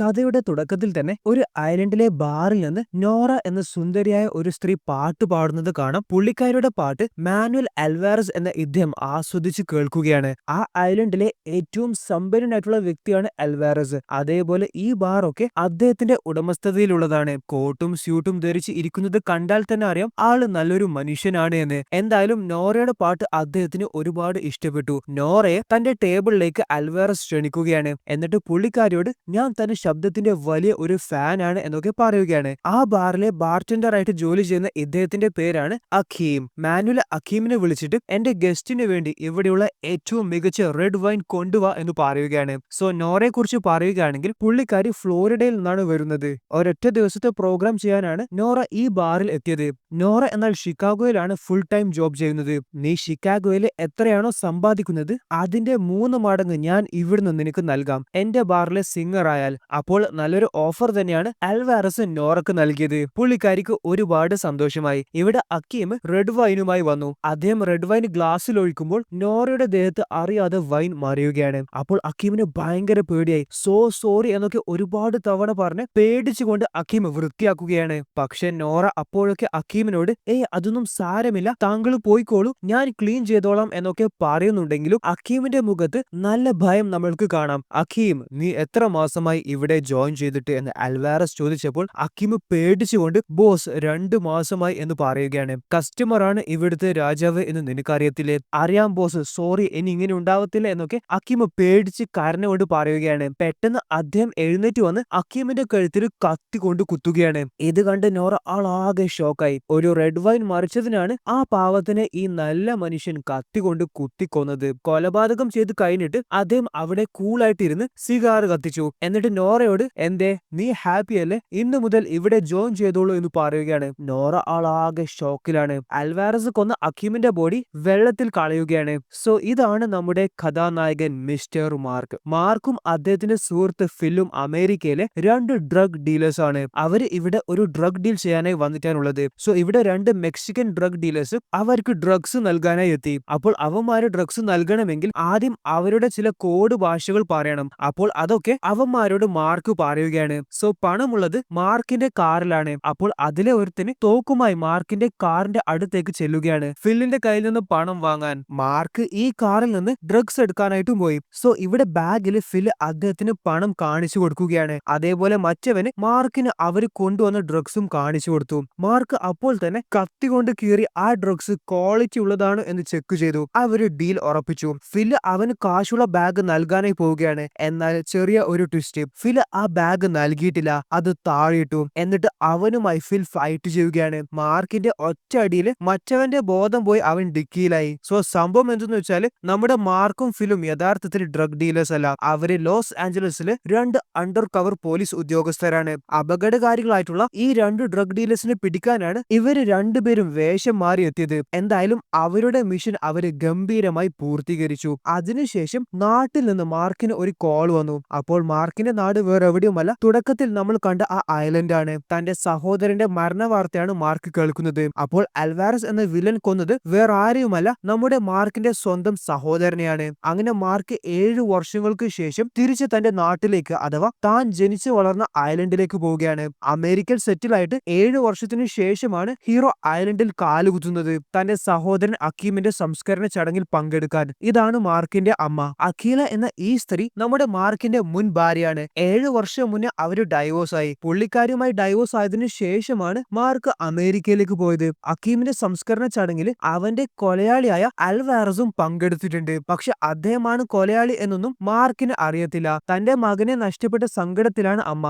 കഥയുടെ തുടക്കത്തിൽ തന്നെ ഒരു ഐലൻഡിലെ ബാറിൽ നിന്ന് നോറ എന്ന സുന്ദരിയായ ഒരു സ്ത്രീ പാട്ട് പാടുന്നത് കാണാം. പുള്ളിക്കാരിയുടെ പാട്ട് മാനുവൽ അൽവാരസ് എന്ന ഇദ്ദേഹം ആസ്വദിച്ച് കേൾക്കുകയാണ്. ആ ഐലൻഡിലെ ഏറ്റവും സമ്പന്നനായിട്ടുള്ള വ്യക്തിയാണ് അൽവാരസ്. അതേപോലെ ഈ ബാറൊക്കെ അദ്ദേഹത്തിന്റെ ഉടമസ്ഥതയിലുള്ളതാണ്. കോട്ടും സ്യൂട്ടും ധരിച്ച് ഇരിക്കുന്നത് കണ്ടാൽ തന്നെ അറിയാം ആള് നല്ലൊരു മനുഷ്യനാണ് എന്ന്. എന്തായാലും നോറയുടെ പാട്ട് അദ്ദേഹത്തിന് ഒരുപാട് ഇഷ്ടപ്പെട്ടു. നോറയെ തന്റെ ടേബിളിലേക്ക് അൽവാരസ് ക്ഷണിക്കുകയാണ്. എന്നിട്ട് പുള്ളിക്കാരിയോട് ഞാൻ തന്റെ ശബ്ദത്തിന്റെ വലിയ ഒരു ഫാൻ ആണ് എന്നൊക്കെ പറയുകയാണ്. ആ ബാറിലെ ബാർടെൻഡർ ആയിട്ട് ജോലി ചെയ്യുന്ന ഇദ്ദേഹത്തിന്റെ പേരാണ് അഖീം. മാനുവൽ അഖീമിനെ വിളിച്ചിട്ട് എന്റെ ഗസ്റ്റിന് വേണ്ടി ഇവിടെയുള്ള ഏറ്റവും മികച്ച റെഡ് വൈൻ കൊണ്ടുവാ എന്ന് പറയുകയാണ്. സോ നോറയെ കുറിച്ച് പറയുകയാണെങ്കിൽ പുള്ളിക്കാരി ഫ്ലോറിഡയിൽ നിന്നാണ് വരുന്നത്. ഒരൊറ്റ ദിവസത്തെ പ്രോഗ്രാം ചെയ്യാനാണ് നോറ ഈ ബാറിൽ എത്തിയത്. നോറ എന്നാൽ ഷിക്കാഗോയിലാണ് ഫുൾ ടൈം ജോബ് ചെയ്യുന്നത്. നീ ഷിക്കാഗോയിൽ എത്രയാണോ സമ്പാദിക്കുന്നത് അതിന്റെ 3 മടങ്ങ് ഞാൻ ഇവിടുന്ന് നിനക്ക് നൽകാം എന്റെ ബാറിലെ സിംഗർ ആയാൽ. അപ്പോൾ നല്ലൊരു ഓഫർ തന്നെയാണ് അൽവാരസ് നോറക്ക് നൽകിയത്. പുള്ളിക്കാരിക്ക് ഒരുപാട് സന്തോഷമായി. ഇവിടെ അക്കീം റെഡ് വൈനുമായി വന്നു. അദ്ദേഹം റെഡ് വൈൻ ഗ്ലാസ്സിൽ ഒഴിക്കുമ്പോൾ നോറയുടെ ദേഹത്ത് അറിയാതെ വൈൻ മറിയുകയാണ്. അപ്പോൾ അക്കീമിന് ഭയങ്കര പേടിയായി. സോ സോറി എന്നൊക്കെ ഒരുപാട് തവണ പറഞ്ഞ് പേടിച്ചുകൊണ്ട് അക്കീം വൃത്തിയാക്കുകയാണ്. പക്ഷെ നോറ അപ്പോഴൊക്കെ അക്കീമിനോട് അതൊന്നും സാരമില്ല, താങ്കൾ പോയിക്കോളൂ, ഞാൻ ക്ലീൻ ചെയ്തോളാം എന്നൊക്കെ പറയുന്നുണ്ടെങ്കിലും അക്കീമിന്റെ മുഖത്ത് നല്ല ഭയം നമ്മൾക്ക് കാണാം. അക്കീം, നീ എത്ര മാസമായി ഇവിടെ ജോയിൻ ചെയ്തിട്ട് എന്ന് അൽവാരസ് ചോദിച്ചപ്പോൾ അക്കീം പേടിച്ചുകൊണ്ട് ബോസ് 2 മാസമായി എന്ന് പറയുകയാണ്. കസ്റ്റമർ ആണ് ഇവിടുത്തെ രാജാവ് എന്ന് നിനക്കറിയത്തില്ലേ? അറിയാം ബോസ്, സോറി, ഇനി ഇങ്ങനെ ഉണ്ടാവത്തില്ല എന്നൊക്കെ അക്കീം പേടിച്ച് കരഞ്ഞുകൊണ്ട് പറയുകയാണ്. പെട്ടെന്ന് അദ്ദേഹം എഴുന്നേറ്റ് വന്ന് അക്കീമിന്റെ കഴുത്തിൽ കത്തി കൊണ്ട് കുത്തുകയാണ്. ഇത് കണ്ട് നോറ ആളാകെ ഷോക്കായി. ഒരു റെഡ് വൈൻ മറിച്ചതിനാണ് ആ പാവത്തിനെ ഈ നല്ല മനുഷ്യൻ കത്തി കൊണ്ട് കുത്തിക്കൊന്നത്. കൊലപാതകം ചെയ്ത് കഴിഞ്ഞിട്ട് അദ്ദേഹം അവിടെ കൂളായിട്ട് ഇരുന്ന് സിഗാർ കത്തിച്ചു. എന്നിട്ട് നോറയോട് എന്തേ നീ ഹാപ്പി അല്ലേ, ഇന്നു മുതൽ ഇവിടെ ജോയിൻ ചെയ്തോളൂ എന്ന് പറയുകയാണ്. നോറ ആളാകെ ഷോക്കിലാണ്. അൽവാരസ് കൊന്ന അക്കീമിന്റെ ബോഡി വെള്ളത്തിൽ കളയുകയാണ്. സോ ഇതാണ് നമ്മുടെ കഥാനായകൻ മിസ്റ്റർ മാർക്ക്. മാർക്കും അദ്ദേഹത്തിന്റെ സുഹൃത്ത് ഫില്ലും അമേരിക്കയിലെ 2 ഡ്രഗ് ഡീലേഴ്സ് ആണ്. അവര് ഇവിടെ ഒരു ഡ്രഗ് ഡീൽ ചെയ്യാനായി വന്നിട്ടാണുള്ളത്. സോ ഇവിടെ 2 മെക്സിക്കൻ ഡ്രഗ് ഡീലേഴ്സ് അവർക്ക് ഡ്രഗ്സ് നൽകാനായി എത്തി. അപ്പോൾ അവന്മാര് ഡ്രഗ്സ് നൽകണമെങ്കിൽ ആദ്യം അവരുടെ ചില കോഡ് ഭാഷകൾ പറയണം. അപ്പോൾ അതൊക്കെ അവന്മാരോട് മാർക്ക് പറയുകയാണ്. സോ പണമുള്ളത് മാർക്കിന്റെ കാറിലാണ്. അപ്പോൾ അതിലെ ഒരുത്തിന് തോക്കുമായി മാർക്കിന്റെ കാറിന്റെ അടുത്തേക്ക് ചെല്ലുകയാണ്. ഫില്ലിന്റെ കയ്യിൽ നിന്ന് പണം വാങ്ങാൻ മാർക്ക് ഈ കാറിൽ നിന്ന് ഡ്രഗ്സ് എടുക്കാനായിട്ടും പോയി. സോ ഇവിടെ ബാഗിൽ ഫില്ല് അദ്ദേഹത്തിന് പണം കാണിച്ചു കൊടുക്കുകയാണ്. അതേപോലെ മറ്റവന് മാർക്കിന് അവര് കൊണ്ടുവന്ന ഡ്രഗ്സും കാണിച്ചു കൊടുത്തു. മാർക്ക് അപ്പോൾ തന്നെ കത്തി കൊണ്ട് കീറി ആ ഡ്രഗ്സ് ക്വാളിറ്റി ഉള്ളതാണ് എന്ന് ചെക്ക് ചെയ്തു. അവര് ഡീൽ ഉറപ്പിച്ചു. ഫില്ല് അവന് കാശുള്ള ബാഗ് നൽകാനായി പോവുകയാണ്. എന്നാൽ ചെറിയ ഒരു ട്വിസ്റ്റ്, ഫില്ല് ആ ബാഗ് നൽകിയിട്ടില്ല, അത് താഴെയിട്ടു. എന്നിട്ട് അവനുമായി ഫിൽ ഫൈറ്റ് ചെയ്യുകയാണ്. മാർക്കിന്റെ ഒറ്റ അടിയില് മറ്റവന്റെ ബോധം പോയി അവൻ ഡിക്കിയിലായി. സോ സംഭവം എന്തെന്ന് വെച്ചാല് നമ്മുടെ മാർക്കും ഫിലും യഥാർത്ഥത്തിൽ ഡ്രഗ് ഡീലേഴ്സ് അല്ല. അവര് ലോസ് ആഞ്ചലസിലെ 2 അണ്ടർ കവർ പോലീസ് ഉദ്യോഗസ്ഥരാണ്. അപകടകാരികളായിട്ടുള്ള ഈ 2 ഡ്രഗ് ഡീലേഴ്സിനെ പിടിക്കാനാണ് ഇവര് രണ്ടുപേരും വേഷം മാറി എത്തിയത്. എന്തായാലും അവരുടെ മിഷൻ അവര് ഗംഭീരമായി പൂർത്തീകരിച്ചു. അതിനുശേഷം നാട്ടിൽ നിന്ന് മാർക്കിന് ഒരു കോൾ വന്നു. അപ്പോൾ മാർക്കിന്റെ നാട് വേറെ എവിടെയുമല്ല, തുടക്കത്തിൽ നമ്മൾ കണ്ട ആ ഐലൻഡ് ആണ്. തന്റെ സഹോദരന്റെ മരണ വാർത്തയാണ് മാർക്ക് കേൾക്കുന്നത്. അപ്പോൾ അൽവാരസ് എന്ന വില്ലൻ കൊന്നത് വേറെ ആരെയുമല്ല, നമ്മുടെ മാർക്കിന്റെ സ്വന്തം സഹോദരനെയാണ്. അങ്ങനെ മാർക്ക് 7 വർഷങ്ങൾക്ക് ശേഷം തിരിച്ച് തന്റെ നാട്ടിലേക്ക്, അഥവാ താൻ ജനിച്ചു വളർന്ന ഐലൻഡിലേക്ക് പോവുകയാണ്. അമേരിക്കയിൽ സെറ്റിൽ ആയിട്ട് 7 വർഷത്തിനു ശേഷമാണ് ഹീറോ ഐലൻഡിൽ കാലുകുത്തുന്നത്, തന്റെ സഹോദരൻ അക്കീമിന്റെ സംസ്കരണ ചടങ്ങിൽ പങ്കെടുക്കാൻ. ഇതാണ് മാർക്കിന്റെ അമ്മ. അഖീല എന്ന ഈ സ്ത്രീ നമ്മുടെ മാർക്കിന്റെ മുൻ ഭാര്യയാണ്. 7 വർഷം മുന്നേ അവര് ഡൈവോഴ്സ് ആയി. പുള്ളിക്കാരിയുമായി ഡൈവോഴ്സ് ആയതിനു ശേഷമാണ് മാർക്ക് അമേരിക്കയിലേക്ക് പോയത്. അക്കീമിന്റെ സംസ്കരണ ചടങ്ങിൽ അവന്റെ കൊലയാളിയായ അൽവാരസും പങ്കെടുത്തിട്ടുണ്ട്. പക്ഷെ അദ്ദേഹമാണ് കൊലയാളി എന്നൊന്നും മാർക്കിന് അറിയത്തില്ല. തന്റെ മകനെ നഷ്ടപ്പെട്ട സങ്കടത്തിലാണ് അമ്മ.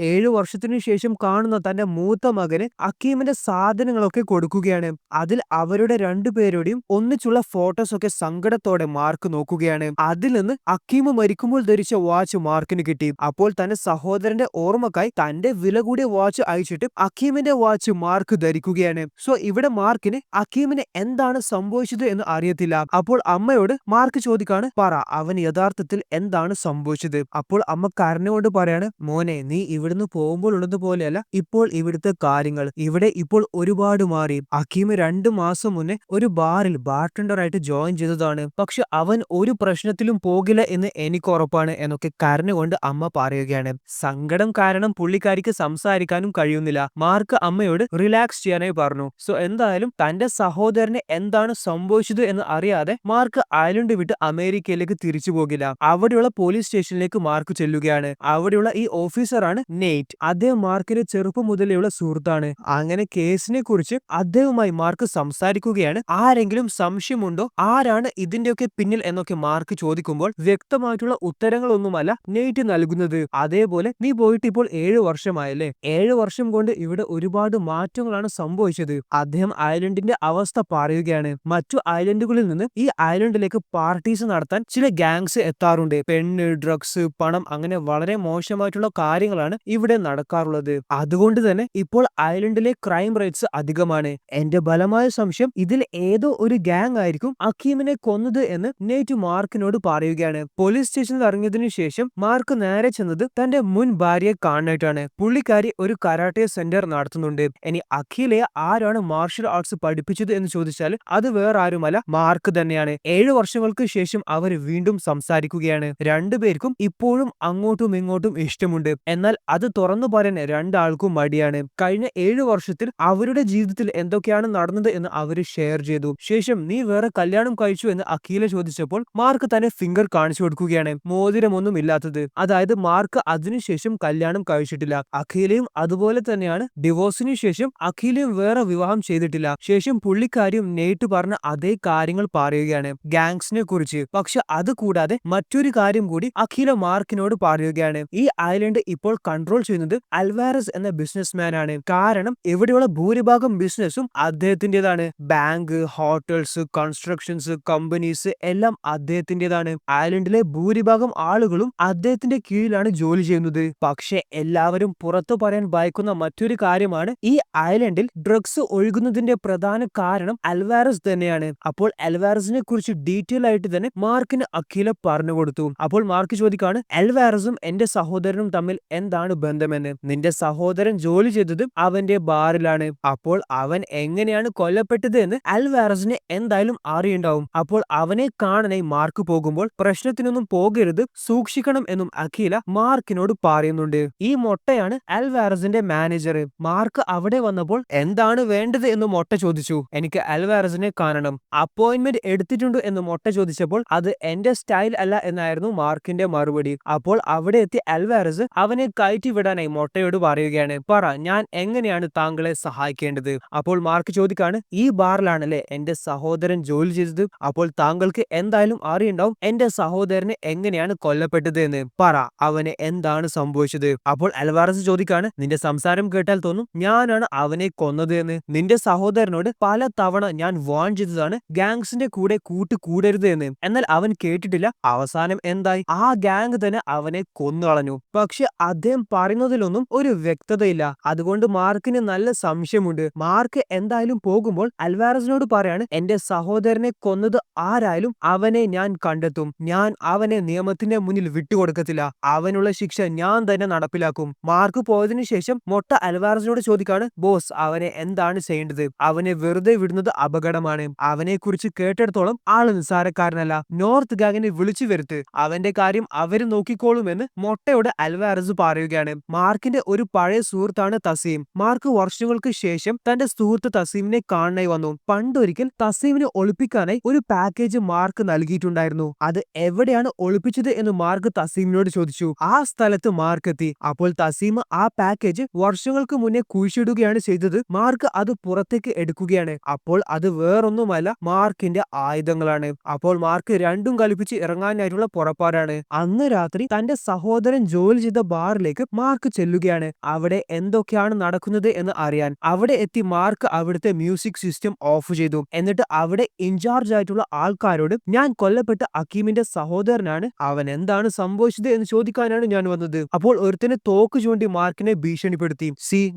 7 വർഷത്തിനു ശേഷം കാണുന്ന തന്റെ മൂത്ത മകന് അക്കീമിന്റെ സാധനങ്ങളൊക്കെ കൊടുക്കുകയാണ്. അതിൽ അവരുടെ രണ്ടുപേരുടെയും ഒന്നിച്ചുള്ള ഫോട്ടോസ് ഒക്കെ സങ്കടത്തോടെ മാർക്ക് നോക്കുകയാണ്. അതിൽ നിന്ന് അക്കീം മരിക്കുമ്പോൾ ധരിച്ച വാച്ച് മാർക്കിന് കിട്ടി. അപ്പോൾ തന്റെ സഹോദരന്റെ ഓർമ്മക്കായി തന്റെ വില കൂടിയ വാച്ച് അയച്ചിട്ട് അക്കീമിന്റെ വാച്ച് മാർക്ക് ധരിക്കുകയാണ്. സോ ഇവിടെ മാർക്കിന് അക്കീമിന് എന്താണ് സംഭവിച്ചത് എന്ന് അറിയത്തില്ല. അപ്പോൾ അമ്മയോട് മാർക്ക് ചോദിക്കാണ്, പറ അവൻ യഥാർത്ഥത്തിൽ എന്താണ് സംഭവിച്ചത്. അപ്പോൾ അമ്മ കരഞ്ഞുകൊണ്ട് പറയാണ്, മോനെ, നീ ഇവിടുന്ന് പോകുമ്പോൾ ഉള്ളതുപോലെയല്ല ഇപ്പോൾ ഇവിടുത്തെ കാര്യങ്ങൾ. ഇവിടെ ഇപ്പോൾ ഒരുപാട് മാറി. അക്കീം 2 മാസം മുന്നേ ഒരു ബാറിൽ ബാർടെൻഡർ ആയിട്ട് ജോയിൻ ചെയ്തതാണ്. പക്ഷെ അവൻ ഒരു പ്രശ്നത്തിലും പോകില്ല എന്ന് എനിക്ക് ഉറപ്പാണ് എന്നൊക്കെ കരഞ്ഞുകൊണ്ട് അമ്മ പറയുകയാണ്. സങ്കടം കാരണം പുള്ളിക്കാരിക്ക് സംസാരിക്കാനും കഴിയുന്നില്ല. മാർക്ക് അമ്മയോട് റിലാക്സ് ചെയ്യാനായി പറഞ്ഞു. സോ എന്തായാലും തന്റെ സഹോദരന് എന്താണ് സംഭവിച്ചത് എന്ന് അറിയാതെ മാർക്ക് ഐലൻഡ് വിട്ട് അമേരിക്കയിലേക്ക് തിരിച്ചു പോകില്ല. അവിടെയുള്ള പോലീസ് സ്റ്റേഷനിലേക്ക് മാർക്ക് ചെല്ലുകയാണ്. അവിടെയുള്ള ഈ ഓഫീസറാണ് നെയ്റ്റ്. അദ്ദേഹം മാർക്കിന്റെ ചെറുപ്പം മുതലെയുള്ള സുഹൃത്താണ്. അങ്ങനെ കേസിനെ കുറിച്ച് അദ്ദേഹവുമായി മാർക്ക് സംസാരിക്കുകയാണ്. ആരെങ്കിലും സംശയമുണ്ടോ, ആരാണ് ഇതിന്റെയൊക്കെ പിന്നിൽ എന്നൊക്കെ മാർക്ക് ചോദിക്കുമ്പോൾ വ്യക്തമായിട്ടുള്ള ഉത്തരങ്ങളൊന്നുമല്ല നെയ്റ്റ് നൽകുന്നത്. അതേപോലെ നീ പോയിട്ട് ഇപ്പോൾ 7 വർഷമായല്ലേ, 7 വർഷം കൊണ്ട് ഇവിടെ ഒരുപാട് മാറ്റങ്ങളാണ് സംഭവിച്ചത്. അദ്ദേഹം ഐലൻഡിന്റെ അവസ്ഥ പറയുകയാണ്. മറ്റു ഐലൻഡുകളിൽ നിന്ന് ഈ ഐലൻഡിലേക്ക് പാർട്ടീസ് നടത്താൻ ചില ഗാങ്സ് എത്താറുണ്ട്. പെണ്ണ്, ഡ്രഗ്സ്, പണം, അങ്ങനെ വളരെ മോശമായിട്ടുള്ള കാര്യങ്ങളാണ് ഇവിടെ നടക്കാറുള്ളത്. അതുകൊണ്ട് തന്നെ ഇപ്പോൾ ഐലൻഡിലെ ക്രൈം റേറ്റ്സ് അധികമാണ്. എന്റെ ബലമായ സംശയം ഇതിൽ ഏതോ ഒരു ഗാങ് ആയിരിക്കും അക്കീമിനെ കൊന്നത് എന്ന് നെയ്റ്റ് മാർക്കിനോട് പറയുകയാണ്. പോലീസ് സ്റ്റേഷനിൽ ഇറങ്ങിയതിനു ശേഷം മാർക്ക് നേരെ ചെന്നത് തന്റെ മുൻ ഭാര്യയെ കാണാനായിട്ടാണ്. പുള്ളിക്കാരി ഒരു കരാട്ടെ സെന്റർ നടത്തുന്നുണ്ട്. ഇനി അഖിലയെ ആരാണ് മാർഷൽ ആർട്സ് പഠിപ്പിച്ചത് എന്ന് ചോദിച്ചാൽ അത് വേറെ ആരുമല്ല, മാർക്ക് തന്നെയാണ്. 7 വർഷങ്ങൾക്ക് ശേഷം അവർ വീണ്ടും സംസാരിക്കുകയാണ്. രണ്ടുപേർക്കും ഇപ്പോഴും അങ്ങോട്ടും ഇങ്ങോട്ടും ഇഷ്ടമുണ്ട്. എന്നാൽ അത് തുറന്നു പറയാൻ രണ്ടാൾക്കും മടിയാണ്. കഴിഞ്ഞ 7 വർഷത്തിൽ അവരുടെ ജീവിതത്തിൽ എന്തൊക്കെയാണ് നടന്നത് എന്ന് അവർ ഷെയർ ചെയ്തു. ശേഷം നീ വേറെ കല്യാണം കഴിച്ചു എന്ന് അഖില ചോദിച്ചപ്പോൾ മാർക്ക് തന്നെ ഫിംഗർ കാണിച്ചു കൊടുക്കുകയാണ്. മോതിരമൊന്നും ഇല്ലാത്തത്. അതായത് മാർക്ക് അതിനുശേഷം കല്യാണം കഴിച്ചിട്ടില്ല. അഖിലയും അതുപോലെ തന്നെയാണ്. ഡിവോഴ്സിന് ശേഷം അഖിലയും വേറെ വിവാഹം ചെയ്തിട്ടില്ല. ശേഷം പുള്ളിക്കാരിയും നെയ്റ്റ് പറഞ്ഞ അതേ കാര്യങ്ങൾ പറയുകയാണ് ഗാങ്സിനെ കുറിച്ച്. പക്ഷെ അത് കൂടാതെ മറ്റൊരു കാര്യം കൂടി അഖില മാർക്കിനോട് പറയുകയാണ്. ഈ ഐലൻഡ് ഇപ്പോൾ കൺട്രോൾ ചെയ്യുന്നത് അൽവാരസ് എന്ന ബിസിനസ്മാൻ ആണ്. കാരണം ഇവിടെയുള്ള ഭൂരിഭാഗം ബിസിനസ്സും അദ്ദേഹത്തിന്റേതാണ്. ബാങ്ക്, ഹോട്ടൽസ്, കൺസ്ട്രക്ഷൻസ്, കമ്പനീസ് എല്ലാം അദ്ദേഹത്തിന്റേതാണ്. ഐലൻഡിലെ ഭൂരിഭാഗം ആളുകളും അദ്ദേഹത്തിന്റെ കീഴിലാണ് ജോലി ചെയ്യുന്നത്. പക്ഷെ എല്ലാവരും പുറത്തു പറയാൻ ഭയക്കുന്ന മറ്റൊരു കാര്യമാണ് ഈ ഐലൻഡിൽ ഡ്രഗ്സ് ഒഴുകുന്നതിന്റെ പ്രധാന കാരണം അൽവാരസ് തന്നെയാണ്. അപ്പോൾ അൽവാരസിനെ കുറിച്ച് ഡീറ്റെയിൽ ആയിട്ട് തന്നെ മാർക്കിന് അഖില പറഞ്ഞു കൊടുത്തു. അപ്പോൾ മാർക്ക് ചോദിക്കാണ്, അൽവാരസും എന്റെ സഹോദരനും തമ്മിൽ എന്താണ് ബന്ധമെന്ന്. നിന്റെ സഹോദരൻ ജോലി ചെയ്തത് അവന്റെ ബാറിലാണ്. അപ്പോൾ അവൻ എങ്ങനെയാണ് കൊല്ലപ്പെട്ടത് എന്ന് അൽവാരസിന് എന്തായാലും അറിയുണ്ടാവും. അപ്പോൾ അവനെ കാണാനായി മാർക്ക് പോകുമ്പോൾ പ്രശ്നത്തിനൊന്നും പോകരുത്, സൂക്ഷിക്കണം എന്നും അഖില മാർക്കിനോട് പറയുന്നുണ്ട്. ഈ മൊട്ടയാണ് അൽവാരസിന്റെ മാനേജർ. മാർക്ക് അവിടെ വന്നപ്പോൾ എന്താണ് വേണ്ടത് എന്ന് മൊട്ട ചോദിച്ചു. എനിക്ക് അൽവാരസിനെ കാണണം. അപ്പോയിന്റ്മെന്റ് എടുത്തിട്ടുണ്ടോ എന്ന് മൊട്ട ചോദിച്ചപ്പോൾ അത് എന്റെ സ്റ്റൈൽ അല്ല എന്നായിരുന്നു മാർക്കിന്റെ മറുപടി. അപ്പോൾ അവിടെ എത്തി അൽവാരസ് അവനെ കയറ്റി വിടാനായി മൊട്ടയോട് പറയുകയാണ്. പറ, ഞാൻ എങ്ങനെയാണ് താങ്കളെ സഹായിക്കേണ്ടത്. അപ്പോൾ മാർക്ക് ചോദിക്കാണ്, ഈ ബാറിലാണല്ലേ എന്റെ സഹോദരൻ ജോലി ചെയ്തത്. അപ്പോൾ താങ്കൾക്ക് എന്തായാലും അറിയണ്ടാവും എന്റെ സഹോദരനെ എങ്ങനെയാണ് കൊല്ലപ്പെട്ടത് എന്ന്. പറ, അവന് എന്താണ് സംഭവിച്ചത്. അപ്പോൾ അൽവാരസ് ചോദിക്കാണ്, നിന്റെ സംസാരം കേട്ടാൽ തോന്നും ഞാനാണ് അവനെ കൊന്നത് എന്ന്. നിന്റെ സഹോദരനോട് പല തവണ ഞാൻ വാൺ ചെയ്തതാണ് ഗാങ്സിന്റെ കൂടെ കൂട്ടുകൂടരുത് എന്ന്. എന്നാൽ അവൻ കേട്ടിട്ടില്ല. അവസാനം എന്തായി, ആ ഗാങ് തന്നെ അവനെ കൊന്നുകളഞ്ഞു. പക്ഷെ അദ്ദേഹം പറയുന്നതിലൊന്നും ഒരു വ്യക്തതയില്ല. അതുകൊണ്ട് മാർക്കിന് നല്ല സംശയമുണ്ട്. മാർക്ക് എന്തായാലും പോകുമ്പോൾ അൽവാരസിനോട് പറയാണ്, എന്റെ സഹോദരനെ കൊന്നത് ആരായാലും അവനെ ഞാൻ കണ്ടെത്തും. ഞാൻ അവനെ നിയമത്തിന്റെ മുന്നിൽ വിട്ടുകൊടുക്കത്തില്ല. അവനുള്ള ശിക്ഷ ഞാൻ തന്നെ നടപ്പിലാക്കും. മാർക്ക് പോയതിനു ശേഷം മൊട്ട അൽവാരസിനോട് ചോദിക്കാണ്, ബോസ് അവനെ എന്താണ് ചെയ്യേണ്ടത്. അവനെ വെറുതെ വിടുന്നത് അപകടമാണ്. അവനെ കുറിച്ച് കേട്ടിടത്തോളം ആള് നിസ്സാരക്കാരനല്ല. നോർത്ത് ഗാങ്ങിനെ വിളിച്ചു വരുത്ത്, അവന്റെ കാര്യം അവര് നോക്കിക്കോളുമെന്ന് മൊട്ടയോട് അൽവാരസ് പറയുകയാണ്. മാർക്കിന്റെ ഒരു പഴയ സുഹൃത്താണ് തസീം. മാർക്ക് വർഷങ്ങൾക്ക് ശേഷം തന്റെ സുഹൃത്ത് തസീമിനെ കാണാനായി വന്നു. പണ്ടൊരിക്കൽ തസീമിനെ ഒളിപ്പിക്കാനായി ഒരു പാക്കേജ് മാർക്ക് നൽകിയിട്ടുണ്ടായിരുന്നു. അത് എവിടെയാണ് ഒളിപ്പിച്ചത് എന്ന് മാർക്ക് തസീമിനോട് ചോദിച്ചു. ആ സ്ഥലത്ത് മാർക്ക് എത്തി. അപ്പോൾ തസീം ആ പാക്കേജ് വർഷങ്ങൾക്ക് മുന്നേ കുഴിച്ചിടുകയാണ് ചെയ്തത്. മാർക്ക് അത് പുറത്തേക്ക് എടുക്കുകയാണ്. അപ്പോൾ അത് വേറൊന്നുമല്ല, മാർക്കിന്റെ ആയുധങ്ങളാണ്. അപ്പോൾ മാർക്ക് രണ്ടും കൽപ്പിച്ച് ഇറങ്ങാനായിട്ടുള്ള പുറപ്പാടാണ്. അന്ന് രാത്രി തന്റെ സഹോദരൻ ജോലി ചെയ്ത ബാറിലേക്ക് മാർക്ക് ചെല്ലുകയാണ്. അവിടെ എന്തൊക്കെയാണ് നടക്കുന്നത് എന്ന് അറിയാൻ. അവിടെ എത്തി മാർക്ക് അവിടുത്തെ മ്യൂസിക് സിസ്റ്റം ഓഫ് ചെയ്തു. എന്നിട്ട് അവിടെ ഇൻചാർജ് ആയിട്ടുള്ള ആൾക്കാരോട്, ഞാൻ കൊല്ലപ്പെട്ട അക്കീമിന്റെ സഹോദരനാണ്, അവൻ എന്താണ് സംഭവിച്ചത് എന്ന് ചോദിക്കാനാണ് ഞാൻ വന്നത്. അപ്പോൾ ഒരുത്തനെ തോക്ക് ചൂണ്ടി മാർക്കിനെ ഭീഷണിപ്പെടുത്തി.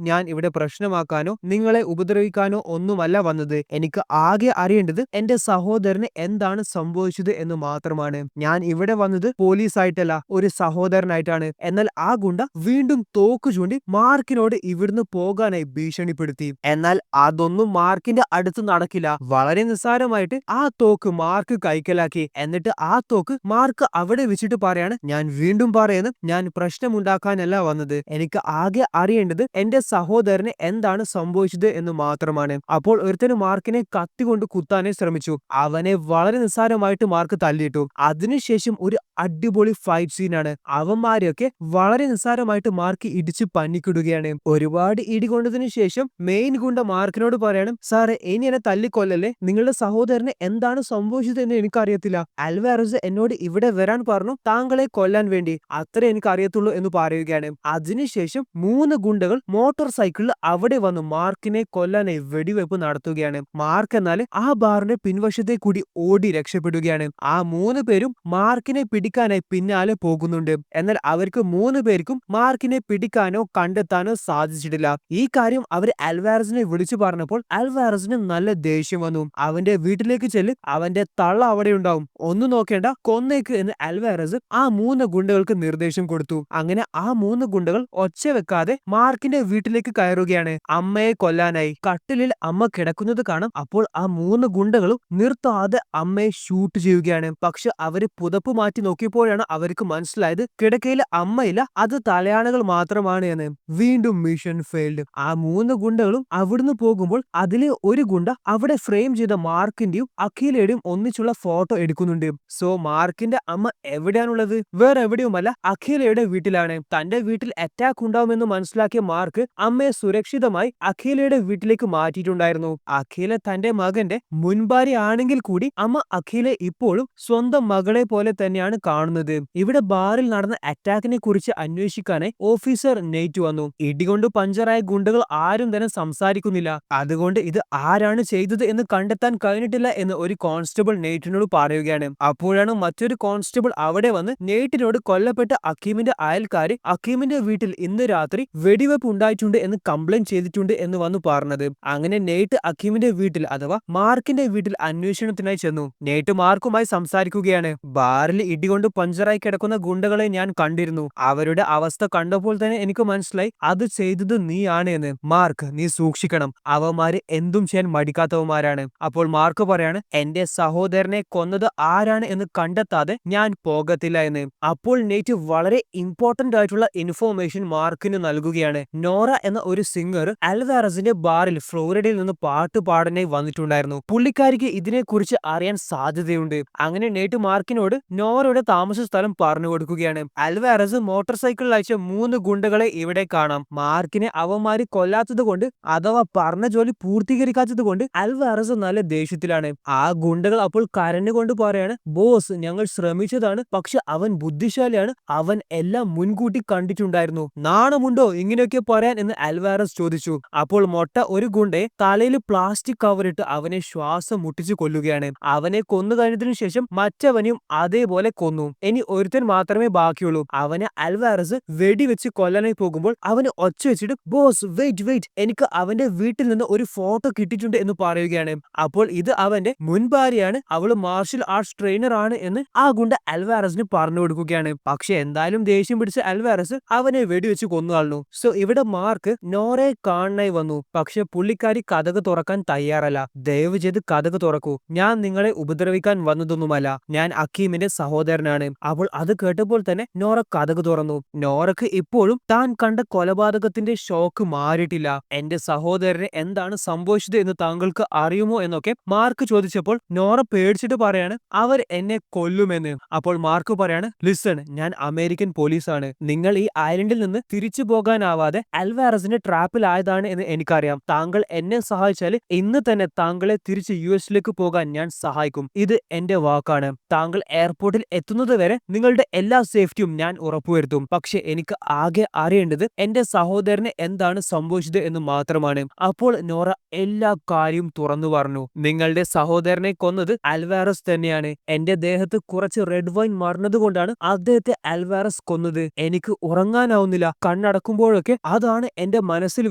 ഞാൻ ഇവിടെ പ്രശ്നമാക്കാനോ നിങ്ങളെ ഉപദ്രവിക്കാനോ ഒന്നുമല്ല വന്നത്. എനിക്ക് ആകെ അറിയേണ്ടത് എന്റെ സഹോദരന് എന്താണ് സംഭവിച്ചത് എന്ന് മാത്രമാണ്. ഞാൻ ഇവിടെ വന്നത് പോലീസായിട്ടല്ല, ഒരു സഹോദരനായിട്ടാണ്. എന്നാൽ ആ ഗുണ്ട വീണ്ടും തോക്ക് ചൂണ്ടി മാർക്കിനോട് ഇവിടുന്ന് പോകാനായി ഭീഷണിപ്പെടുത്തി. എന്നാൽ അതൊന്നും മാർക്കിന്റെ അടുത്ത് നടക്കില്ല. വളരെ നിസ്സാരമായിട്ട് ആ തോക്ക് മാർക്ക് കൈക്കലാക്കി. എന്നിട്ട് ആ തോക്ക് മാർക്ക് അവിടെ വെച്ചിട്ട് പറയാണ്, ഞാൻ വീണ്ടും പറയുന്നു, ഞാൻ പ്രശ്നമുണ്ടാക്കാനല്ല വന്നത്. എനിക്ക് ആകെ അറിയേണ്ടത് എന്റെ സഹോദരന് എന്താണ് സംഭവിച്ചത് എന്ന് മാത്രമാണ്. അപ്പോൾ ഒരുത്തന് മാർക്കിനെ കത്തി കൊണ്ട് കുത്താനേ ശ്രമിച്ചു. അവനെ വളരെ നിസ്സാരമായിട്ട് മാർക്ക് തല്ലിയിട്ടു. അതിനുശേഷം ഒരു അടിപൊളി ഫൈറ്റ് സീനാണ്. അവന്മാരെയൊക്കെ വളരെ നിസ്സാരമായിട്ട് മാർക്ക് ഇടിച്ച് പന്നിക്കിടുകയാണ്. ഒരുപാട് ഇടി കൊണ്ടതിനു ശേഷം മെയിൻ ഗുണ്ട മാർക്കിനോട് പറയണം, സാറേ ഇനി എന്നെ തല്ലിക്കൊല്ലല്ലേ, നിങ്ങളുടെ സഹോദരന് എന്താണ് സംഭവിച്ചത് എന്ന് എനിക്കറിയത്തില്ല. അൽവാരസ് എന്നോട് ഇവിടെ വരാൻ പറഞ്ഞു താങ്കളെ കൊല്ലാൻ വേണ്ടി, അത്രേ എനിക്ക് അറിയത്തുള്ളൂ എന്ന് പറയുകയാണ്. അതിനുശേഷം 3 ഗുണ്ടകൾ മോട്ടോർ സൈക്കിളിൽ അവിടെ വന്ന് മാർക്കിനെ കൊല്ലാനായി വെടിവെപ്പ് നടത്തുകയാണ്. മാർക്ക് എന്നാൽ ആ ബാറിന്റെ പിൻവശത്തെ കൂടി ഓടി രക്ഷപ്പെടുകയാണ്. ആ 3 പേരും മാർക്കിനെ പിടിക്കാനായി പിന്നാലെ പോകുന്നുണ്ട്. എന്നാൽ അവർക്ക് 3 പേർക്കും മാർക്കിനെ പിടിക്കാനോ കണ്ടെത്താനോ സാധിച്ചിട്ടില്ല. ഈ കാര്യം അവർ അൽവാരസിനെ വിളിച്ചു പറഞ്ഞപ്പോൾ അൽവാരസിന് നല്ല ദേഷ്യം വന്നു. അവന്റെ വീട്ടിലേക്ക് ചെല്ല്, അവന്റെ തള്ള അവിടെ ഉണ്ടാവും, ഒന്നും നോക്കേണ്ട, കൊന്നേക്ക് എന്ന് അൽവാരസ് ആ 3 ഗുണ്ടകൾക്ക് നിർദ്ദേശം കൊടുത്തു. അങ്ങനെ ആ 3 ഗുണ്ടകൾ ഒച്ച വെക്കാതെ മാർക്കിന്റെ വീട്ടിലേക്ക് കയറുകയാണ് അമ്മയെ കൊല്ലാനായി. കട്ടിലിൽ അമ്മ കിടക്കുന്നത് കാണാം. അപ്പോൾ ആ 3 ഗുണ്ടകളും നിർത്താതെ അമ്മയെ ഷൂട്ട് ചെയ്യുകയാണ്. പക്ഷെ അവര് പുതപ്പ് മാറ്റി നോക്കിയപ്പോഴാണ് അവർക്ക് മനസ്സിലായത് കിടക്കയിൽ അമ്മയില്ല, അത് തലയാണകൾ മാത്രമാണ് എന്ന്. വീണ്ടും മിഷൻ ഫെയിൽഡ്. ആ 3 ഗുണ്ടകളും അവിടുന്ന് പോകുമ്പോൾ അതിലെ ഒരു ഗുണ്ട അവിടെ ഫ്രെയിം ചെയ്ത മാർക്കിന്റെയും അഖിലയുടെയും ഒന്നിച്ചുള്ള ഫോട്ടോ എടുക്കുന്നുണ്ട്. സോ മാർക്കിന്റെ അമ്മ എവിടെയാണുള്ളത്? വേറെ എവിടെയുമല്ല, അഖിലയുടെ വീട്ടിലാണ്. തന്റെ വീട്ടിൽ അറ്റാക്ക് ഉണ്ടാവുമെന്ന് മനസ്സിലാക്കിയ മാർക്ക് അമ്മയെ സുരക്ഷിതമായി അഖിലയുടെ വീട്ടിലേക്ക് മാറ്റിയിട്ടുണ്ടായിരുന്നു. അഖില തന്റെ മകന്റെ മുൻഭാര്യ ആണെങ്കിൽ കൂടി അമ്മ അഖിലെ ഇപ്പോഴും സ്വന്തം മകളെ പോലെ തന്നെയാണ് കാണുന്നത്. ഇവിടെ ബാറിൽ നടന്ന അറ്റാക്കിനെ കുറിച്ച് അന്വേഷിക്കാനായി ഓഫീസർ നെയ്റ്റ് വന്നു. ഇടികൊണ്ട് പഞ്ചറായ ഗുണ്ടകൾ ആരും തന്നെ സംസാരിക്കുന്നില്ല. അതുകൊണ്ട് ഇത് ആരാണ് ചെയ്തത് എന്ന് കണ്ടെത്താൻ കഴിഞ്ഞിട്ടില്ല എന്ന് ഒരു കോൺസ്റ്റബിൾ നെയ്റ്റിനോട് പറയുകയാണ്. അപ്പോഴാണ് മറ്റൊരു കോൺസ്റ്റബിൾ അവിടെ വന്ന് നെയ്റ്റിനോട് കൊല്ലപ്പെട്ട അക്കീമിന്റെ അയൽക്കാര് അക്കീമിന്റെ വീട്ടിൽ ഇന്ന് രാത്രി വെടിവെപ്പ് ഉണ്ടായിട്ടുണ്ട് എന്ന് കംപ്ലൈന്റ് ചെയ്തിട്ടുണ്ട് എന്ന് വന്നു പറഞ്ഞത്. അങ്ങനെ നെയ്റ്റ് അക്കീമിന്റെ വീട്ടിൽ അഥവാ മാർക്കിന്റെ വീട്ടിൽ അന്വേഷണത്തിനായി ചെന്നു. നെയ്റ്റ് മാർക്കുമായി സംസാരിക്കുകയാണ്. ബാറിൽ ഇടികൊണ്ട് പഞ്ചറായി കിടക്കുന്ന ഗുണ്ടകളെ ഞാൻ കണ്ടിരുന്നു. അവരുടെ അവസ്ഥ കണ്ടപ്പോൾ തന്നെ എനിക്ക് മനസ്സിലായി അത് ചെയ്തത് നീയാണ് എന്ന്. മാർക്ക്, നീ സൂക്ഷിക്കണം, അവന്മാര് എന്തും ചെയ്യാൻ മടിക്കാത്തവന്മാരാണ്. അപ്പോൾ മാർക്ക് പറയാണ്, എന്റെ സഹോദരനെ കൊന്നത് ആരാണ് എന്ന് കണ്ടെത്താതെ ഞാൻ പോകത്തില്ല എന്ന്. അപ്പോൾ നെയ്റ്റ് വളരെ ഇമ്പോർട്ടന്റ് ആയിട്ടുള്ള ഇൻഫോർമേഷൻ മാർക്കിന് നൽകുകയാണ്. നോറ എന്ന ഒരു സിംഗർ അൽവാരസിന്റെ ബാറിൽ ഫ്ലോറിഡയിൽ നിന്ന് പാട്ട് പാടാനായി വന്നിട്ടുണ്ടായിരുന്നു. പുള്ളിക്കാരിക്ക് ഇതിനെ കുറിച്ച് അറിയാൻ സാധ്യതയുണ്ട്. അങ്ങനെ നെയ്റ്റ് മാർക്കിനോട് നോറയുടെ താമസ സ്ഥലം പറഞ്ഞു കൊടുക്കുകയാണ്. അൽവാരസ് മോട്ടോർ സൈക്കിളിൽ അയച്ച 3 ഗുണ്ടകളെ ഇവിടെ കാണാം. മാർക്കിനെ അവന്മാര് കൊല്ലാത്തത് കൊണ്ട് അഥവാ പറഞ്ഞ ജോലി പൂർത്തീകരിക്കാത്തത് കൊണ്ട് അൽവാരസ് നല്ല ദേഷ്യത്തിലാണ്. ആ ഗുണ്ടകൾ അപ്പോൾ കരഞ്ഞുകൊണ്ട് പറയാണ്, ബോസ്, ഞങ്ങൾ ശ്രമിച്ചതാണ്, പക്ഷെ അവൻ ബുദ്ധിശാലിയാണ്, അവൻ എല്ലാം മുൻകൂട്ടി കണ്ടിട്ടുണ്ടായിരുന്നു. നാണമുണ്ടോ ഇങ്ങനെയൊക്കെ പറയാൻ എന്ന് അൽവാരസ് ചോദിച്ചു. അപ്പോൾ മൊട്ട ഒരു ഗുണ്ടയെ തലയിൽ പ്ലാസ്റ്റിക് കവറിട്ട് അവനെ ശ്വാസം മുട്ടിച്ചു കൊല്ലുകയാണ്. അവനെ കൊന്നു കഴിഞ്ഞതിനു ശേഷം മറ്റവനെയും അതേപോലെ കൊന്നു. ഇനി ഒരുത്തൻ മാത്രമേ ബാക്കിയുള്ളൂ. അവനെ അൽവാരസ് വെടിവെച്ച് കൊല്ലാനായി പോകുമ്പോൾ അവന് ഒച്ച വെച്ചിട്ട്, ബോസ് വെയിറ്റ് വെയിറ്റ്, എനിക്ക് അവന്റെ വീട്ടിൽ നിന്ന് ഒരു ഫോട്ടോ കിട്ടിയിട്ടുണ്ട് എന്ന് പറയുകയാണ്. അപ്പോൾ ഇത് അവന്റെ മുൻഭാര്യയാണ്, അവള് മാർഷൽ ആർട്സ് ട്രെയിനർ ആണ് എന്ന് ആ ഗുണ്ട അൽവാരസിന് പറഞ്ഞു കൊടുക്കുകയാണ്. പക്ഷെ എന്തായാലും ദേഷ്യം പിടിച്ച അൽവാരസ് അവനെ വെടിവെച്ച് കൊന്നു കളഞ്ഞു. സോ ഇവിടെ മാർക്ക് നോറയെ കാണാനായി വന്നു. പക്ഷെ പുള്ളിക്കാരി കതക് തുറക്കാൻ തയ്യാറല്ല. ദയവ് ചെയ്ത് കതക് തുറക്കൂ, ഞാൻ നിങ്ങളെ ഉപദ്രവിക്കാൻ വന്നതൊന്നുമല്ല, ഞാൻ അക്കീമിന്റെ സഹോദരനാണ്. അവൾ അത് കേട്ടപ്പോൾ തന്നെ നോറ കതക് തുറന്നു. നോറക്ക് ഇപ്പോഴും താൻ കണ്ട കൊലപാതകത്തിന്റെ ഷോക്ക് മാറിയിട്ടില്ല. എന്റെ സഹോദരന് എന്താണ് സംഭവിച്ചത് എന്ന് താങ്കൾക്ക് അറിയുമോ എന്നൊക്കെ മാർക്ക് ചോദിച്ചപ്പോൾ നോറ പേടിച്ചിട്ട് പറയാണ്, അവർ എന്നെ കൊല്ലുമെന്ന്. അപ്പോൾ മാർക്ക് പറയാണ്, ലിസൺ, ഞാൻ അമേരിക്കൻ പോലീസാണ്. നിങ്ങൾ ഈ ഐലൻഡിൽ നിന്ന് തിരിച്ചു പോകാനാവാതെ അൽവാരസിന്റെ ട്രാപ്പിലായതാണ് എന്ന് എനിക്കറിയാം. താങ്കൾ എന്നെ സഹായിച്ചാൽ ഇന്ന് തന്നെ താങ്കളെ തിരിച്ച് യുഎസിലേക്ക് പോകാൻ ഞാൻ സഹായിക്കും. ഇത് എന്റെ വാക്കാണ്. താങ്കൾ എയർപോർട്ടിൽ എത്തുന്നത് വരെ നിങ്ങളുടെ എല്ലാ സേഫ്റ്റിയും ഞാൻ ഉറപ്പുവരുത്തും. പക്ഷെ എനിക്ക് ആകെ അറിയേണ്ടത് എന്റെ സഹോദരന് എന്താണ് സംഭവിച്ചത് എന്ന് മാത്രമാണ്. അപ്പോൾ നോറ എല്ലാ കാര്യവും തുറന്നു പറഞ്ഞു. നിങ്ങളുടെ സഹോദരനെ കൊന്നത് അൽവാരസ് തന്നെയാണ്. എന്റെ ദേഹത്ത് കുറച്ച് റെഡ് വൈൻ മറന്നതുകൊണ്ടാണ് അദ്ദേഹത്തെ അൽവാരസ് കൊന്നത്. എനിക്ക് ഉറങ്ങാനാവുന്നില്ല, കണ്ണടക്കുമ്പോഴൊക്കെ അതാണ് എന്റെ മനസ്സിൽ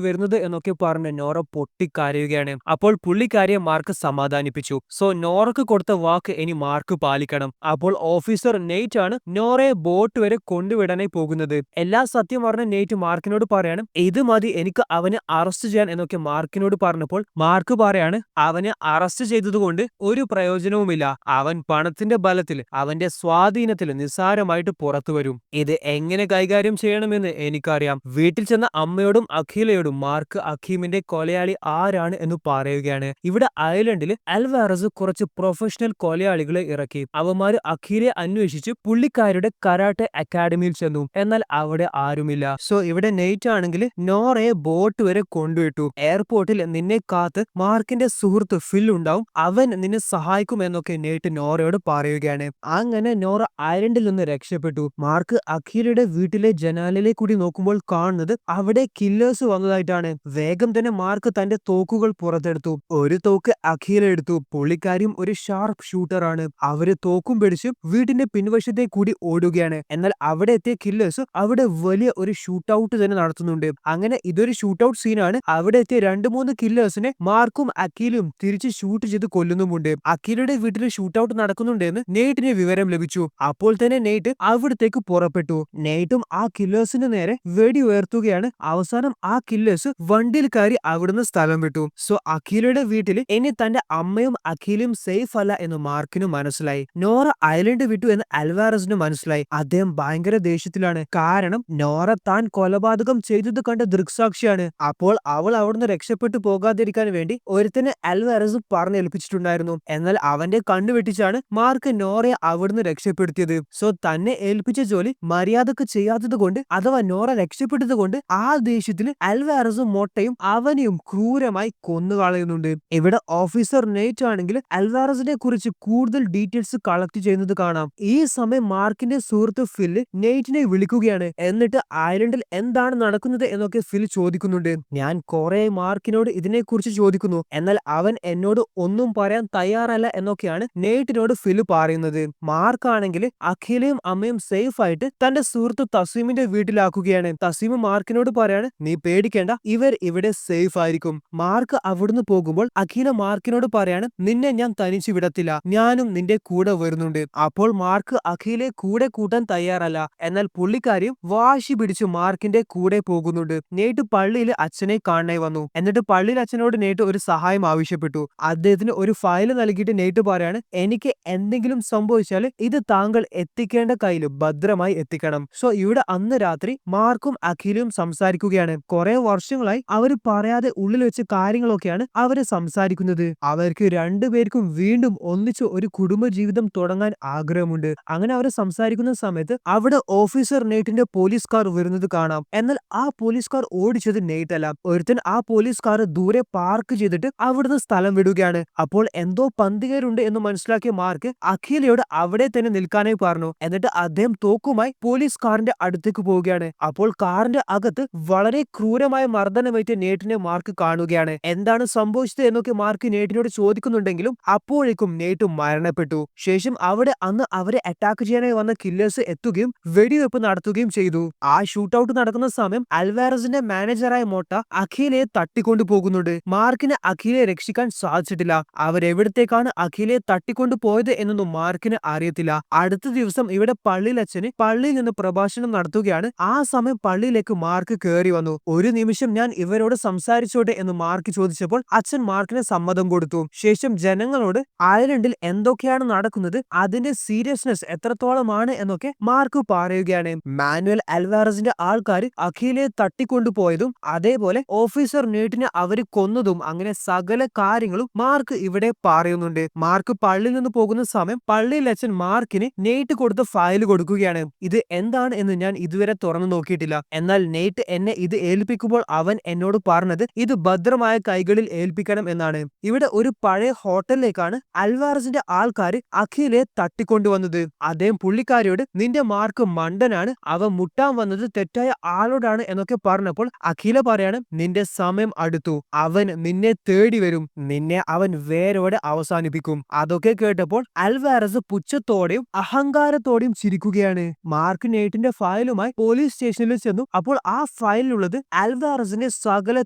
വരുന്നത് എന്നൊക്കെ പറഞ്ഞ് നോറ പൊട്ടിക്കരയുകയാണ്. അപ്പോൾ പുള്ളിക്കാരിയെ മാർക്ക് സമാധാനിപ്പിച്ചു. സോ നോറക്ക് കൊടുത്ത വാക്ക് ഇനി മാർക്ക് പാലിക്കണം. അപ്പോൾ ഓഫീസർ നെയ്റ്റ് ആണ് നോറയെ ബോട്ട് വരെ കൊണ്ടുവിടാനായി പോകുന്നത്. എല്ലാ സത്യം പറഞ്ഞ നെയ്റ്റ് മാർക്കിനോട് പറയാണ്, ഇത് മതി എനിക്ക് അവനെ അറസ്റ്റ് ചെയ്യാൻ എന്നൊക്കെ മാർക്കിനോട് പറഞ്ഞപ്പോൾ മാർക്ക് പറയാണ്, അവനെ അറസ്റ്റ് ചെയ്തതുകൊണ്ട് ഒരു പ്രയോജനവുമില്ല. അവൻ പണത്തിന്റെ ബലത്തിൽ അവന്റെ സ്വാധീനത്തിൽ നിസ്സാരമായിട്ട് പുറത്തു വരും. ഇത് എങ്ങനെ കൈകാര്യം ചെയ്യണമെന്ന് എനിക്കറിയാം. വീട്ടിൽ ചെന്ന അമ്മയോടും അഖിലയോടും മാർക്ക് അഖീമിന്റെ കൊലയാളി ആരാണ് എന്ന് പറയുകയാണ്. ഇവിടെ ഐലൻഡിൽ അൽവാരസ് കുറച്ച് പ്രൊഫഷണൽ കൊലയാളികളെ ഇറക്കി. അവന്മാര് അഖിലെ അന്വേഷിച്ച് പുള്ളിക്കാരുടെ കരാട്ടെ അക്കാഡമിയിൽ ചെന്നു. എന്നാൽ അവിടെ ആരുമില്ല. സോ ഇവിടെ നെയ്റ്റ് ആണെങ്കിൽ നോറയെ ബോട്ട് വരെ കൊണ്ടുവിട്ടു. എയർപോർട്ടിൽ നിന്നെ കാത്ത് മാർക്കിന്റെ സുഹൃത്ത് ഫിൽ ഉണ്ടാവും, അവൻ നിന്നെ സഹായിക്കും എന്നൊക്കെ നെയ്റ്റ് നോറയോട് പറയുകയാണ്. അങ്ങനെ നോറ ഐലൻഡിൽ നിന്ന് രക്ഷപ്പെട്ടു. മാർക്ക് അഖിലയുടെ വീട്ടിലെ ജനാലിലെ കൂടി നോക്കുമ്പോൾ കാണുന്നത് അവിടെ കില്ലേഴ്സ് വന്നതായിട്ടാണ്. വേഗം തന്നെ മാർക്ക് തന്റെ തോക്കുകൾ പുറത്തെടുത്തു. ഒരു തോക്ക് അഖില എടുത്തു. പുള്ളിക്കാരിയും ഒരു ഷാർപ്പ് ഷൂട്ടർ ആണ്. അവര് തോക്കും പിടിച്ച് വീടിന്റെ പിൻവശത്തെ കൂടി ഓടുകയാണ്. എന്നാൽ അവിടെ എത്തിയ കില്ലേഴ്സ് അവിടെ വലിയ ഒരു ഷൂട്ട് ഔട്ട് തന്നെ നടത്തുന്നുണ്ട്. അങ്ങനെ ഇതൊരു ഷൂട്ട് ഔട്ട് സീനാണ്. അവിടെ എത്തിയ 2-3 കില്ലേഴ്സിനെ മാർക്കും അഖിലും തിരിച്ച് ഷൂട്ട് ചെയ്ത് കൊല്ലുന്നുമുണ്ട്. അഖിലയുടെ വീട്ടിൽ ഷൂട്ട് ഔട്ട് നടക്കുന്നുണ്ടെന്ന് നെയ്റ്റിന് വിവരം ലഭിച്ചു. അപ്പോൾ തന്നെ നെയ്റ്റ് അവിടത്തേക്ക് പുറപ്പെട്ടു. നെയ്റ്റും ആ കില്ലേഴ്സിന് നേരെ വെടി ഉയർത്തുകയാണ്. അവസാനം ആ കില്ലേഴ്സ് വണ്ടിയിൽ കയറി അവിടുന്ന് സ്ഥലം വിട്ടു. സോ അഖിലയുടെ വീട്ടിൽ ഇനി തന്റെ അമ്മയും അഖിലും സേഫ് അല്ല എന്ന് മാർക്കിന് മനസ്സിലായി. നോറ ഐലൻഡ് വിട്ടു എന്ന് അൽവാരസിന് മനസ്സിലായി. അദ്ദേഹം ഭയങ്കര ദേഷ്യത്തിലാണ്. കാരണം നോറ താൻ കൊലപാതകം ചെയ്തത് കണ്ട ദൃക്സാക്ഷിയാണ്. അപ്പോൾ അവൾ അവിടുന്ന് രക്ഷപ്പെട്ടു പോകാതിരിക്കാൻ വേണ്ടി ഒരുത്തനെ അൽവാരസ് പറഞ്ഞേൽപ്പിച്ചിട്ടുണ്ടായിരുന്നു. എന്നാൽ അവന്റെ കണ്ണു വെട്ടിച്ചാണ് മാർക്ക് നോറയെ അവിടുന്ന് രക്ഷപ്പെടുത്തിയത്. സോ തന്നെ ഏൽപ്പിച്ച ജോലി മര്യാദക്ക് ചെയ്യാത്തത് കൊണ്ട്, അഥവാ നോറ രക്ഷപ്പെട്ടത് കൊണ്ട് ആ ദേഷ്യത്തിൽ അൽവാരസും മൊട്ടയും അവനെയും ക്രൂരമായി കൊന്നുകളയുന്നുണ്ട്. ഇവിടെ ഓഫീസർ നെയ്റ്റ് ആണെങ്കിൽ അൽവാരസിനെ കുറിച്ച് കൂടുതൽ ഡീറ്റെയിൽസ് കളക്ട് ചെയ്യുന്നത് കാണാം. ഈ സമയം മാർക്കിന്റെ സുഹൃത്ത് ഫിൽ നെയ്റ്റിനെ വിളിക്കുകയാണ്. എന്നിട്ട് ഐലൻഡിൽ എന്താണ് നടക്കുന്നത് എന്നൊക്കെ ഫിൽ ചോദിക്കുന്നുണ്ട്. ഞാൻ കുറെ മാർക്കിനോട് ഇതിനെക്കുറിച്ച് ചോദിക്കുന്നു, എന്നാൽ അവൻ എന്നോട് ഒന്നും പറയാൻ തയ്യാറല്ല എന്നൊക്കെയാണ് നെയ്റ്റിനോട് ഫിൽ പറയുന്നത്. മാർക്ക് ആണെങ്കിൽ അഖിലയും അമ്മയും സേഫ് ആയിട്ട് തന്റെ സുഹൃത്ത് തസീമിന്റെ വീട്ടിലാക്കുകയാണ്. തസീം മാർക്കിനോട് പറയാണ്, നീ പേടിക്കേണ്ട, ഇവർ ഇവിടെ സേഫ് ആയിരിക്കും. മാർക്ക് അവിടുന്ന് പോകുമ്പോൾ അഖില മാർക്കിനോട് പറയാണ്, നിന്നെ ഞാൻ തനിച്ചു വിടത്തില്ല, ഞാനും നിന്റെ കൂടെ വരുന്നുണ്ട്. അപ്പോൾ മാർക്ക് അഖിലെ കൂടെ കൂട്ടാൻ തയ്യാറല്ല. എന്നാൽ പുള്ളിക്കാരിയും വാശി പിടിച്ച് മാർക്കിന്റെ കൂടെ പോകുന്നുണ്ട്. നെയ്റ്റ് പള്ളിയിൽ അച്ഛനെ കാണാൻ വന്നു. എന്നിട്ട് പള്ളിയിൽ അച്ഛനോട് നെയ്റ്റ് ഒരു സഹായം ആവശ്യപ്പെട്ടു. അദ്ദേഹത്തിന് ഒരു ഫയൽ നൽകിയിട്ട് നെയ്റ്റ് പറയാണ്, എനിക്ക് എന്തെങ്കിലും സംഭവിച്ചാൽ ഇത് താങ്കൾ എത്തിക്കേണ്ട കയ്യിൽ ഭദ്രമായി എത്തിക്കണം. സോ ഇവിടെ അന്ന് രാത്രി മാർക്കും അഖിലും സംസാരിക്കുകയാണ്. കുറെ വർഷങ്ങളായി അവര് പറയാതെ ഉള്ളിൽ വെച്ച കാര്യങ്ങളൊക്കെയാണ് അവര് സംസാരിക്കുന്നത്. അവർക്ക് രണ്ടുപേർക്കും വീണ്ടും ഒന്നിച്ച് ഒരു കുടുംബജീവിതം തുടങ്ങാൻ ആഗ്രഹമുണ്ട്. അങ്ങനെ അവർ സംസാരിക്കുന്ന സമയത്ത് അവിടെ ഓഫീസർ നെയ്റ്റിന്റെ പോലീസ് കാർ വരുന്നത് കാണാം. എന്നാൽ ആ പോലീസ് കാർ ഓടിച്ചത് നെയ്റ്റ് അല്ല. ഒരുത്തൻ ആ പോലീസ് കാർ ദൂരെ പാർക്ക് ചെയ്തിട്ട് അവിടുന്ന് സ്ഥലം വിടുകയാണ്. അപ്പോൾ എന്തോ പന്തികേരുണ്ട് എന്ന് മനസ്സിലാക്കിയ മാർക്ക് അഖിലയോട് അവിടെ തന്നെ നിൽക്കാനായി പറഞ്ഞു. എന്നിട്ട് അദ്ദേഹം തോക്കുമായി പോലീസ് കാറിന്റെ അടുത്തേക്ക് പോവുകയാണ്. അപ്പോൾ കാറിന്റെ അകത്ത് വളരെ ക്രൂരമായ മർദ്ദനമേറ്റ നെയ്റ്റിനെ മാർക്ക് കാണുകയാണ്. എന്താണ് സംഭവിച്ചത് എന്നൊക്കെ മാർക്ക് നെയ്റ്റിനോട് ചോദിക്കുന്നുണ്ടെങ്കിലും അപ്പോഴേക്കും നെയ്റ്റ് മരണപ്പെട്ടു. ശേഷം അവിടെ അന്ന് അവരെ അറ്റാക്ക് ചെയ്യാനായി വന്ന കില്ലേഴ്സ് എത്തുകയും വെടിവെപ്പ് നടത്തുകയും ചെയ്തു. ആ ഷൂട്ട് ഔട്ട് നടക്കുന്ന സമയം അൽവാരസിന്റെ മാനേജറായ മൊട്ട അഖിലയെ തട്ടിക്കൊണ്ടു പോകുന്നുണ്ട്. മാർക്കിന് അഖിലയെ രക്ഷിക്കാൻ സാധിച്ചിട്ടില്ല. അവരെവിടത്തേക്കാണ് അഖിലയെ തട്ടിക്കൊണ്ടു പോയത് എന്നൊന്നും മാർക്കിന് അറിയത്തില്ല. അടുത്ത ദിവസം ഇവിടെ പള്ളിയിൽ അച്ഛന് പള്ളിയിൽ നിന്ന് പ്രഭാഷണം നടത്തുകയാണ്. ആ സമയം പള്ളിയിലേക്ക് മാർക്ക് കയറി വന്നു. ഒരു നിമിഷം ഞാൻ ഇവരോട് സംസാരിച്ചോട്ടെ എന്ന് മാർക്ക് ചോദിച്ചപ്പോൾ അച്ഛൻ മാർക്കിന് സമ്മതം കൊടുത്തു. ശേഷം ജനങ്ങളോട് ഐലൻഡിൽ എന്തൊക്കെയാണ് നടക്കുന്നത്, അതിന്റെ സീരിയസ്നെസ് എത്രത്തോളമാണ് എന്നൊക്കെ മാർക്ക് പറയുകയാണ്. മാനുവൽ അൽവാരസിന്റെ ആൾക്കാർ അഖിലയെ തട്ടിക്കൊണ്ടുപോയതും അതേപോലെ ഓഫീസർ നെയ്റ്റിനെ അവര് കൊന്നതും അങ്ങനെ സകല കാര്യങ്ങളും മാർക്ക് ഇവിടെ പറയുന്നുണ്ട്. മാർക്ക് പള്ളിയിൽ നിന്ന് പോകുന്ന സമയം പള്ളിയിൽ അച്ഛൻ മാർക്കിന് നെയ്റ്റ് കൊടുത്ത ഫയൽ കൊടുക്കുകയാണ്. ഇത് എന്താണ് എന്ന് ഞാൻ ഇതുവരെ തുറന്നു നോക്കിയിട്ടില്ല. എന്നാൽ നെയ്റ്റ് എന്നെ ഇത് ഏൽപ്പിക്കുമ്പോൾ അവൻ എന്നോട് പറഞ്ഞത് ഇത് ഭദ്രമായ കൈകളിൽ ഏൽപ്പിക്കണം എന്നാണ്. ഇവിടെ ഒരു പഴയ ഹോട്ടലിലേക്കാണ് അൽവാരസിന്റെ ആൾക്കാർ അഖിലയെ തട്ടിക്കൊണ്ടുവന്നത്. അദ്ദേഹം പുള്ളിക്കാരിയോട് നിന്റെ മാർക്ക് മണ്ടനാണ്, അവ മുട്ടാൻ വന്നത് തെറ്റായ ആളോടാണ് എന്നൊക്കെ പറഞ്ഞപ്പോൾ അഖില പറയാണ്, നിന്റെ സമയം അടുത്തു, അവൻ നിന്നെ തേടി വരും, നിന്നെ അവൻ വേരോടെ അവസാനിപ്പിക്കും. അതൊക്കെ കേട്ടപ്പോൾ അൽവാരസ് പുച്ഛത്തോടെയും അഹങ്കാരത്തോടെയും ചിരിക്കുകയാണ്. മാർക്ക് നെയ്റ്റിന്റെ ഫയലുമായി പോലീസ് സ്റ്റേഷനിൽ ചെന്നു. അപ്പോൾ ആ ഫയലിലുള്ളത് അൽവാരസിന്റെ സകല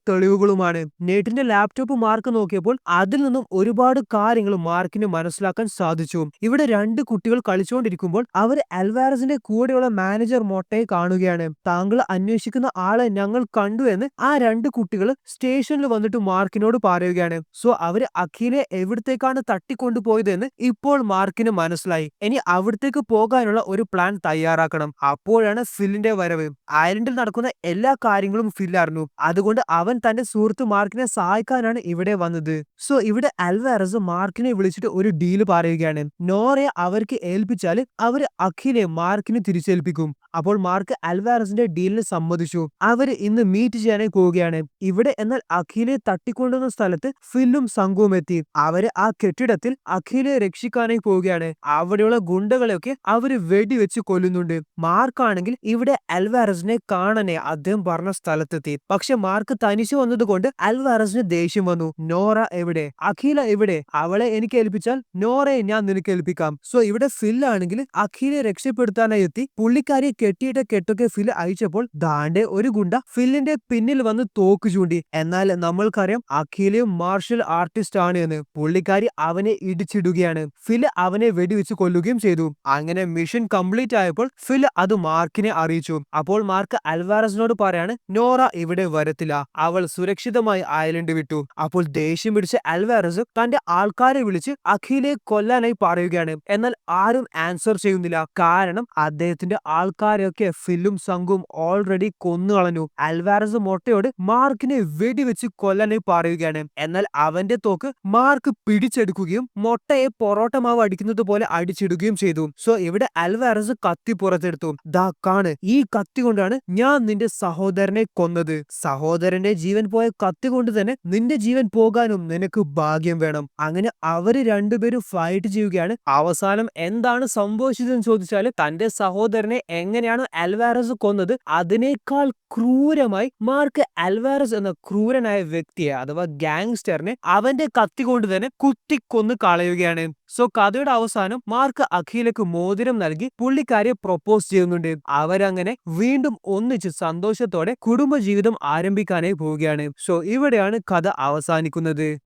തെളിവുകളുമാണ്. നെയ്റ്റിന്റെ ലാപ്ടോപ്പ് മാർക്ക് നോക്കിയപ്പോൾ അതിൽ നിന്നും ഒരുപാട് കാര്യങ്ങൾ മാർക്കിന് മനസ്സിലാക്കാൻ സാധിച്ചു. ഇവിടെ 2 കുട്ടികൾ കളിച്ചുകൊണ്ടിരിക്കുമ്പോൾ അവർ അൽവാരസിന്റെ കൂടെയുള്ള മാനേജർ മൊട്ടയെ കാണുകയാണ്. താങ്കൾ അന്വേഷിക്കുന്ന ആളെ ഞങ്ങൾ കണ്ടു എന്ന് ആ 2 കുട്ടികൾ സ്റ്റേഷനിൽ വന്നിട്ട് മാർക്കിനോട് പറയുകയാണ്. സോ അവര് അഖിലെ എവിടത്തേക്കാണ് തട്ടിക്കൊണ്ടുപോയതെന്ന് ഇപ്പോൾ മാർക്കിന് മനസ്സിലായി. ഇനി അവിടത്തേക്ക് പോകാനുള്ള ഒരു പ്ലാൻ പ്ലാൻ തയ്യാറാക്കണം. അപ്പോഴാണ് ഫില്ലിന്റെ വരവ്. ഐലൻഡിൽ നടക്കുന്ന എല്ലാ കാര്യങ്ങളും ഫിൽ അറിഞ്ഞു. അതുകൊണ്ട് അവൻ തന്റെ സുഹൃത്ത് മാർക്കിനെ സഹായിക്കാനാണ് ഇവിടെ വന്നത്. സോ ഇവിടെ അൽവാരസ് മാർക്കിനെ വിളിച്ചിട്ട് ഒരു ഡീല് പറയുകയാണ്. നോറയെ അവർക്ക് ഏൽപ്പിച്ചാല് അവര് അഖിലെ മാർക്കിന് തിരിച്ചേൽപ്പിക്കും. അപ്പോൾ മാർക്ക് അൽവാരസിന്റെ ഡീലിന് സമ്മതിച്ചു. അവര് ഇന്ന് മീറ്റ് ചെയ്യാനായി പോവുകയാണ്. ഇവിടെ എന്നാൽ അഖിലെ തട്ടിക്കൊണ്ടുവന്ന സ്ഥലത്ത് ഫില്ലും സംഘവും എത്തി. അവര് ആ കെട്ടിടത്തിൽ അഖിലെ രക്ഷിക്കാനായി പോവുകയാണ്. അവിടെയുള്ള ഗുണ്ടകളെയൊക്കെ അവര് വെടിവെച്ച് കൊല്ലുന്നുണ്ട്. മാർക്കാണെങ്കിൽ ഇവിടെ അൽവാരസിനെ കാണാനേ അദ്ദേഹം പറഞ്ഞ സ്ഥലത്തെത്തി. പക്ഷെ മാർക്ക് തനിച്ചു വന്നതുകൊണ്ട് അൽവാരസിന് ദേഷ്യം വന്നു. നോറ എവിടെ? അഖില എവിടെ? അവളെ എനിക്ക് ഏൽപ്പിച്ചാൽ നോറയെ ഞാൻ നിനക്ക് ഏൽപ്പിക്കാം. സോ ഇവിടെ ഫിൽ ആണെങ്കിൽ അഖിലെ രക്ഷപ്പെടുത്താനായി എത്തി. പുള്ളിക്കാരിയെ കെട്ടിയിട്ട കെട്ടൊക്കെ ഫിൽ അയച്ചപ്പോൾ ദാണ്ടെ ഒരു ഗുണ്ട ഫില്ലിന്റെ പിന്നിൽ വന്ന് തോക്ക് ചൂണ്ടി. എന്നാൽ നമ്മൾക്കറിയാം അഖിലയും മാർഷൽ ആർട്ടിസ്റ്റ് ആണ് എന്ന്. പുള്ളിക്കാരി അവനെ ഇടിച്ചിടുകയാണ്. ഫിൽ അവനെ വെടിവെച്ച് കൊല്ലുകയും ചെയ്തു. അങ്ങനെ മിഷൻ കംപ്ലീറ്റ് ആയപ്പോൾ ഫിൽ അത് മാർക്കിനെ അറിയിച്ചു. അപ്പോൾ മാർക്ക് അൽവാരസിനോട് പറയാണ് നോറ ഇവിടെ വരത്തില്ല, അവൾ സുരക്ഷിതമായി ഐലൻഡ് വിട്ടു. അപ്പോൾ ദേഷ്യം പിടിച്ച അൽവാരസ് തന്റെ ആൾക്കാരെ വിളിച്ച് അഖിലെ കൊല്ലാനായി പറയുകയാണ്. എന്നാൽ ആരും ആൻസർ ചെയ്യുന്നില്ല. കാരണം അദ്ദേഹത്തിന്റെ ആൾക്കാരെയൊക്കെ ഫില്ലും സംഘവും ഓൾറെഡി കൊന്നു കളഞ്ഞു. അൽവാരസ് മൊട്ടയോട് മാർക്കിനെ വെടിവെച്ച് കൊല്ലാനായി പറയുകയാണ്. എന്നാൽ അവന്റെ തോക്ക് മാർക്ക് പിടിച്ചെടുക്കുകയും മൊട്ടയെ പൊറോട്ട മാവ് അടിക്കുന്നത് പോലെ അടിച്ചിടുകയും ചെയ്തു. സോ ഇവിടെ അൽവാരസ് കത്തി പുറത്തെടുത്തു. ദാ കാണ്, ഈ കത്തി കൊണ്ടാണ് ഞാൻ നിന്റെ സഹോദരനെ കൊന്നത്. സഹോദരന്റെ ജീവൻ പോയ കത്തി കൊണ്ട് തന്നെ നിന്റെ ജീവൻ പോകാനും നിനക്ക് ഭാഗ്യം വേണം. അങ്ങനെ അവര് രണ്ടുപേരും ഫൈറ്റ് ചെയ്യുകയാണ്. അവസാനം എന്താണ് സംഭവിച്ചതെന്ന് ചോദിച്ചാൽ തന്റെ സഹോദരനെ എങ്ങനെയാണ് അൽവാരസ് കൊന്നത് അതിനേക്കാൾ ക്രൂരമായി മാർക്ക് അൽവാരസ് എന്ന ക്രൂരനായ വ്യക്തിയെ അഥവാ ഗാങ്സ്റ്ററിനെ അവന്റെ കത്തി കൊണ്ട് തന്നെ കുത്തിക്കൊന്ന് കളയുകയാണ്. സോ കഥയുടെ അവസാനം മാർക്ക് അഖിലക്ക് മോതിരം നൽകി പുള്ളിക്കാരെ പ്രൊപ്പോസ് ചെയ്യുന്നുണ്ട്. അവരങ്ങനെ വീണ്ടും ഒന്നിച്ച് സന്തോഷത്തോടെ കുടുംബജീവിതം ആരംഭിക്കാനായി പോവുകയാണ്. സോ ഇവിടെയാണ് കഥ അവസാനിക്കുന്നത്.